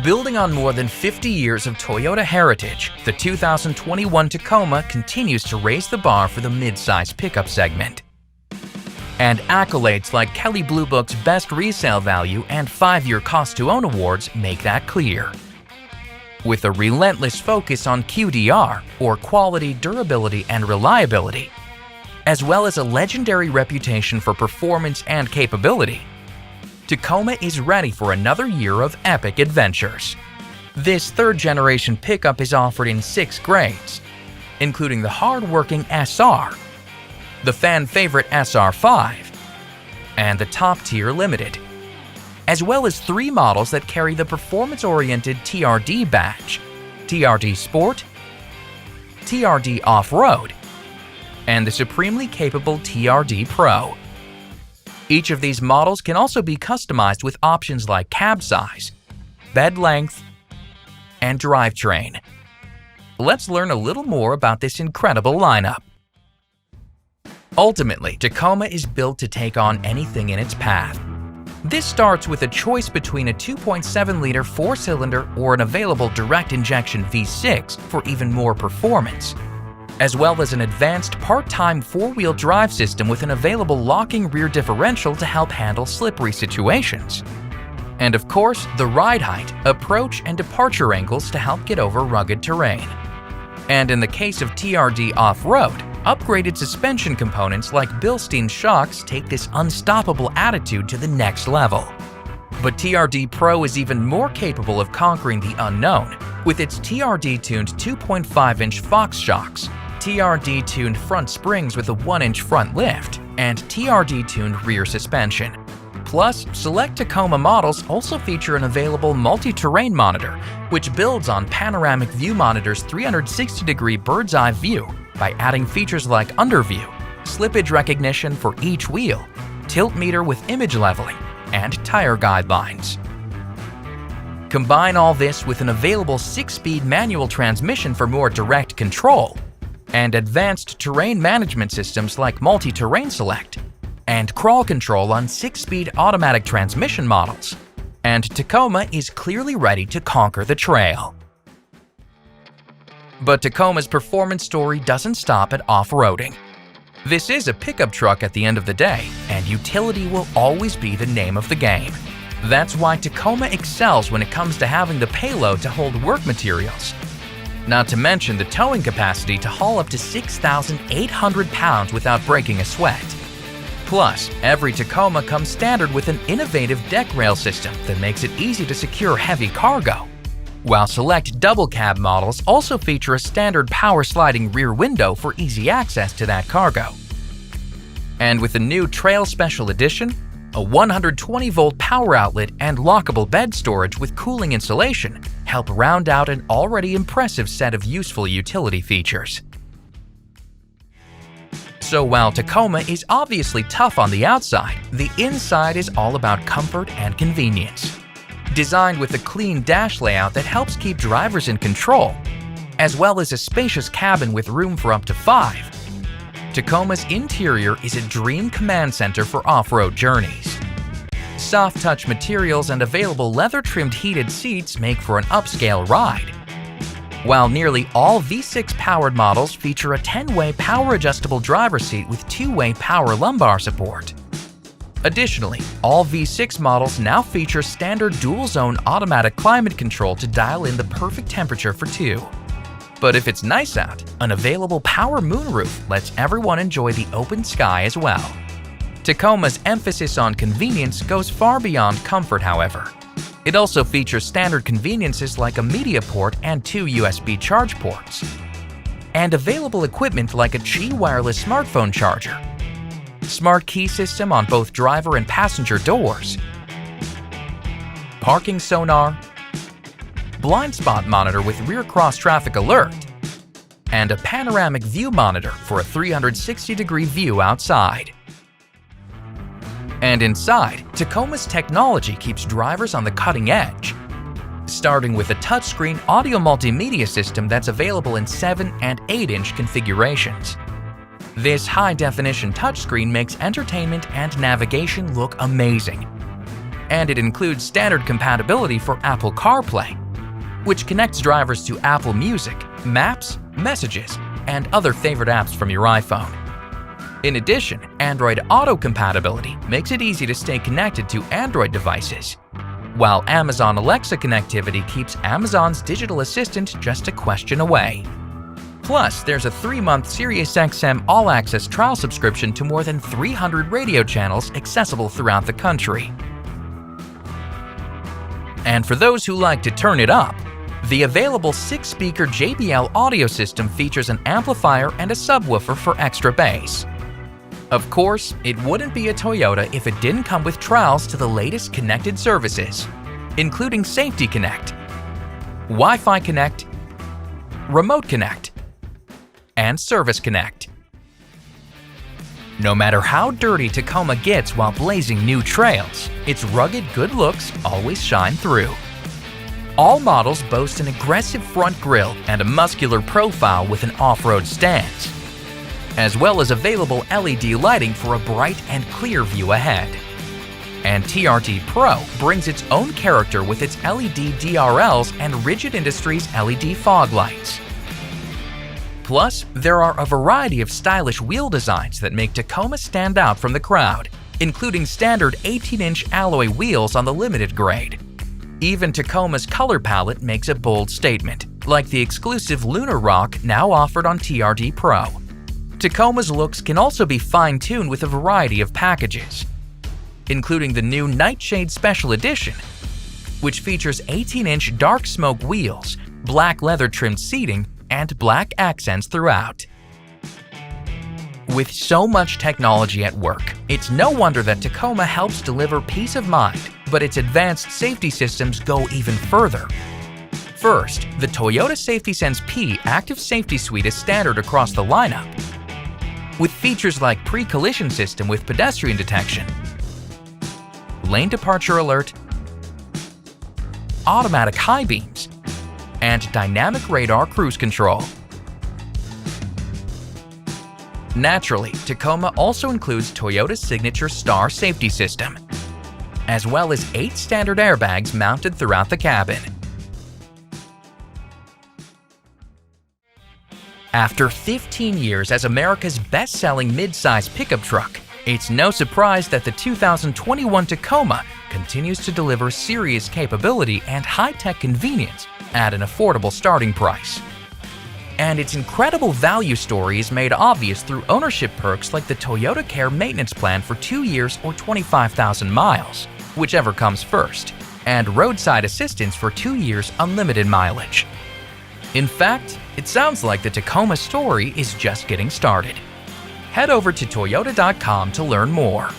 Building on more than 50 years of Toyota heritage, the 2021 Tacoma continues to raise the bar for the mid-size pickup segment. And accolades like Kelley Blue Book's Best Resale Value and 5-Year Cost to Own awards make that clear. With a relentless focus on QDR, or quality, durability, and reliability, as well as a legendary reputation for performance and capability, Tacoma is ready for another year of epic adventures. This third-generation pickup is offered in 6 grades, including the hard-working SR, the fan-favorite SR5, and the top-tier Limited, as well as 3 models that carry the performance-oriented TRD badge, TRD Sport, TRD Off-Road, and the supremely capable TRD Pro. Each of these models can also be customized with options like cab size, bed length, and drivetrain. Let's learn a little more about this incredible lineup. Ultimately, Tacoma is built to take on anything in its path. This starts with a choice between a 2.7-liter 4-cylinder or an available direct-injection V6 for even more performance, as well as an advanced part-time 4-wheel drive system with an available locking rear differential to help handle slippery situations. And of course, the ride height, approach, and departure angles to help get over rugged terrain. And in the case of TRD Off-Road, upgraded suspension components like Bilstein shocks take this unstoppable attitude to the next level. But TRD Pro is even more capable of conquering the unknown with its TRD-tuned 2.5-inch Fox shocks, TRD-tuned front springs with a 1-inch front lift, and TRD-tuned rear suspension. Plus, select Tacoma models also feature an available multi-terrain monitor, which builds on Panoramic View Monitor's 360-degree bird's-eye view by adding features like underview, slippage recognition for each wheel, tilt meter with image leveling, and tire guidelines. Combine all this with an available 6-speed manual transmission for more direct control, and advanced terrain management systems like Multi-Terrain Select, and crawl control on 6-speed automatic transmission models, and Tacoma is clearly ready to conquer the trail. But Tacoma's performance story doesn't stop at off-roading. This is a pickup truck at the end of the day, and utility will always be the name of the game. That's why Tacoma excels when it comes to having the payload to hold work materials. Not to mention the towing capacity to haul up to 6,800 pounds without breaking a sweat. Plus, every Tacoma comes standard with an innovative deck rail system that makes it easy to secure heavy cargo, while select double cab models also feature a standard power sliding rear window for easy access to that cargo. And with the new Trail Special Edition, a 120-volt power outlet and lockable bed storage with cooling insulation help round out an already impressive set of useful utility features. So while Tacoma is obviously tough on the outside, the inside is all about comfort and convenience. Designed with a clean dash layout that helps keep drivers in control, as well as a spacious cabin with room for up to 5, Tacoma's interior is a dream command center for off-road journeys. Soft-touch materials and available leather-trimmed heated seats make for an upscale ride, while nearly all V6-powered models feature a 10-way power-adjustable driver's seat with 2-way power lumbar support. Additionally, all V6 models now feature standard dual-zone automatic climate control to dial in the perfect temperature for 2. But if it's nice out, an available power moonroof lets everyone enjoy the open sky as well. Tacoma's emphasis on convenience goes far beyond comfort, however. It also features standard conveniences like a media port and 2 USB charge ports, and available equipment like a Qi wireless smartphone charger, smart key system on both driver and passenger doors, parking sonar, blind spot monitor with rear cross traffic alert, and a panoramic view monitor for a 360-degree view outside. And inside, Tacoma's technology keeps drivers on the cutting edge, starting with a touchscreen audio multimedia system that's available in 7 and 8-inch configurations. This high-definition touchscreen makes entertainment and navigation look amazing. and it includes standard compatibility for Apple CarPlay, which connects drivers to Apple Music, Maps, Messages, and other favorite apps from your iPhone. In addition, Android Auto compatibility makes it easy to stay connected to Android devices, while Amazon Alexa connectivity keeps Amazon's digital assistant just a question away. Plus, there's a 3-month SiriusXM All-Access trial subscription to more than 300 radio channels accessible throughout the country. And for those who like to turn it up, the available 6-speaker JBL audio system features an amplifier and a subwoofer for extra bass. Of course, it wouldn't be a Toyota if it didn't come with trials to the latest connected services, including Safety Connect, Wi-Fi Connect, Remote Connect, and Service Connect. No matter how dirty Tacoma gets while blazing new trails, its rugged good looks always shine through. All models boast an aggressive front grille and a muscular profile with an off-road stance, as well as available LED lighting for a bright and clear view ahead. And TRD Pro brings its own character with its LED DRLs and Rigid Industries LED fog lights. Plus, there are a variety of stylish wheel designs that make Tacoma stand out from the crowd, including standard 18-inch alloy wheels on the limited grade. Even Tacoma's color palette makes a bold statement, like the exclusive Lunar Rock now offered on TRD Pro. Tacoma's looks can also be fine-tuned with a variety of packages, including the new Nightshade Special Edition, which features 18-inch dark smoke wheels, black leather-trimmed seating, and black accents throughout. With so much technology at work, it's no wonder that Tacoma helps deliver peace of mind, but its advanced safety systems go even further. First, the Toyota SafetySense P Active Safety Suite is standard across the lineup, with features like pre-collision system with pedestrian detection, lane departure alert, automatic high beams, and dynamic radar cruise control. Naturally, Tacoma also includes Toyota's signature Star safety system, as well as 8 standard airbags mounted throughout the cabin. After 15 years as America's best-selling mid-size pickup truck, it's no surprise that the 2021 Tacoma continues to deliver serious capability and high-tech convenience at an affordable starting price. And its incredible value story is made obvious through ownership perks like the Toyota Care Maintenance Plan for 2 years or 25,000 miles, whichever comes first, and roadside assistance for 2 years unlimited mileage. In fact, it sounds like the Tacoma story is just getting started. Head over to Toyota.com to learn more.